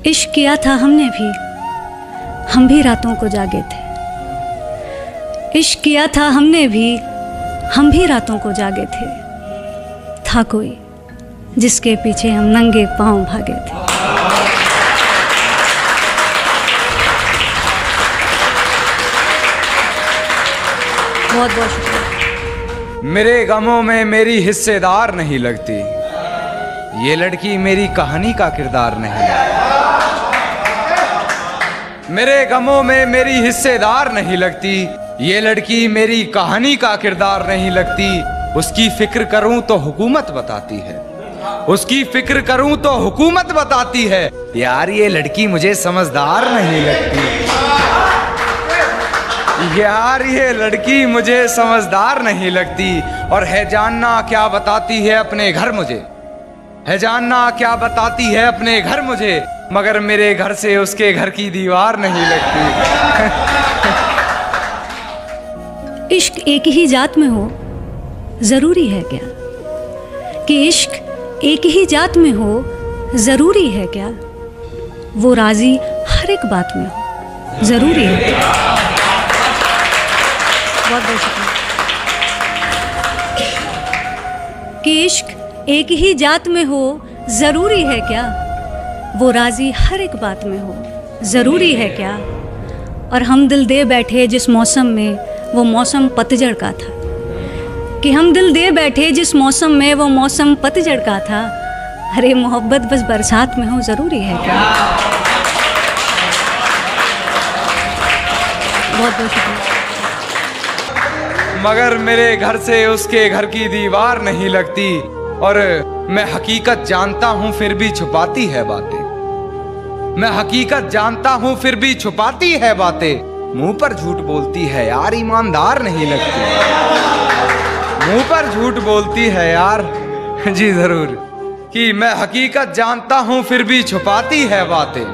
इश्क किया था हमने भी, हम भी रातों को जागे थे। इश्क किया था हमने भी, हम भी रातों को जागे थे। था कोई जिसके पीछे हम नंगे पांव भागे थे। बहुत बहुत शुक्रिया। मेरे गमों में मेरी हिस्सेदार नहीं लगती, ये लड़की मेरी कहानी का किरदार नहीं लगती। मेरे गमों में मेरी हिस्सेदार नहीं लगती, ये लड़की मेरी कहानी का किरदार नहीं लगती। उसकी फिक्र करूं तो हुकूमत बताती है, उसकी फिक्र करूं तो हुकूमत बताती है। यार ये लड़की मुझे समझदार नहीं लगती, यार ये लड़की मुझे समझदार नहीं लगती। और है जानना क्या बताती है अपने घर मुझे, है जानना क्या बताती है अपने घर मुझे, मगर मेरे घर से उसके घर की दीवार नहीं लगती। इश्क एक ही जात में हो जरूरी है क्या? कि इश्क एक ही जात में हो जरूरी है क्या? वो राजी हर एक बात में हो जरूरी है क्या? बहुत बहुत शुक्रिया। कि इश्क एक ही जात में हो जरूरी है क्या? वो राजी हर एक बात में हो जरूरी है क्या? और हम दिल दे बैठे जिस मौसम में, वो मौसम पतझड़ का था। कि हम दिल दे बैठे जिस मौसम में, वो मौसम पतझड़ का था। अरे मोहब्बत बस बरसात में हो जरूरी है क्या? बहुत बहुत शुक्रिया। मगर मेरे घर से उसके घर की दीवार नहीं लगती, और मैं हकीकत जानता हूं फिर भी छुपाती है बातें। मैं हकीकत जानता हूं फिर भी छुपाती है बातें। मुंह पर झूठ बोलती है यार, ईमानदार नहीं लगती। मुंह पर झूठ बोलती है यार, जी जरूर। कि मैं हकीकत जानता हूं फिर भी छुपाती है बातें।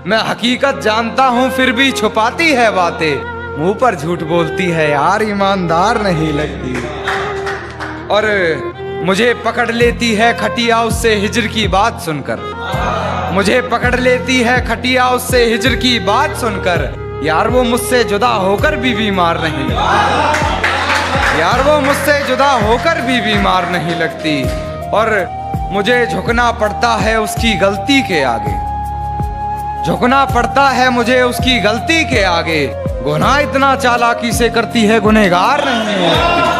मैं हकीकत जानता हूं फिर भी छुपाती है बातें। मुंह पर झूठ बोलती है यार, ईमानदार नहीं लगती। और मुझे पकड़ लेती है खटिया उससे हिजर की बात सुनकर, मुझे पकड़ लेती है खटिया उससे हिजर की बात सुनकर। यार वो मुझसे जुदा होकर भी बीमार नहीं लगती, यार वो मुझसे जुदा होकर भी बीमार नहीं लगती। और मुझे झुकना पड़ता है उसकी गलती के आगे, झुकना पड़ता है मुझे उसकी गलती के आगे। गुनाह इतना चालाकी से करती है गुनहगार नहीं लगती,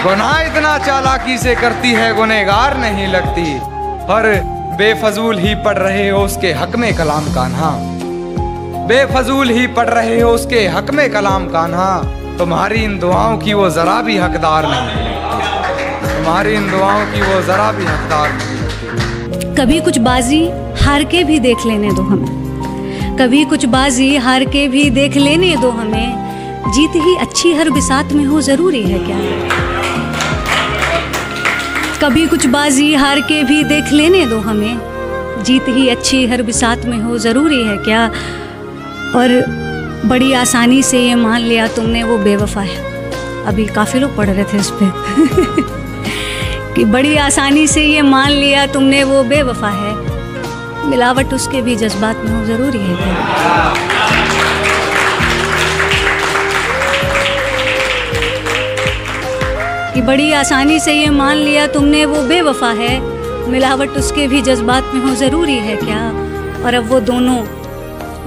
गुनाह इतना चालाकी से करती है गुनहगार नहीं लगती। और बेफजूल ही पढ़ रहे हो उसके हक में कलाम कान्हा, बेफजूल ही पढ़ रहे हो उसके हक में कलाम कान्हा। तुम्हारी इन दुआओं की वो जरा भी हकदार नहीं लगती, तुम्हारी इन दुआओं की वो जरा भी हकदार नहीं लगती। कभी कुछ बाजी हार के भी देख लेने दो हमें, कभी कुछ बाजी हार के भी देख लेने दो हमें। जीत ही अच्छी हर बिसात में हो जरूरी है क्या? कभी कुछ बाजी हार के भी देख लेने दो हमें, जीत ही अच्छी हर बिसात में हो जरूरी है क्या? और बड़ी आसानी से ये मान लिया तुमने वो बेवफा है। अभी काफ़ी लोग पढ़ रहे थे इस पे कि बड़ी आसानी से ये मान लिया तुमने वो बेवफा है। मिलावट उसके भी जज्बात में हो जरूरी है क्या? कि बड़ी आसानी से ये मान लिया तुमने वो बेवफा है, मिलावट उसके भी जज्बात में हो जरूरी है क्या? और अब वो दोनों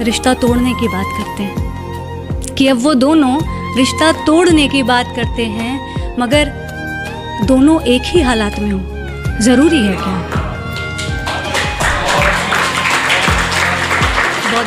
रिश्ता तोड़ने की बात करते हैं, कि अब वो दोनों रिश्ता तोड़ने की बात करते हैं, मगर दोनों एक ही हालात में हो जरूरी है क्या? बहुत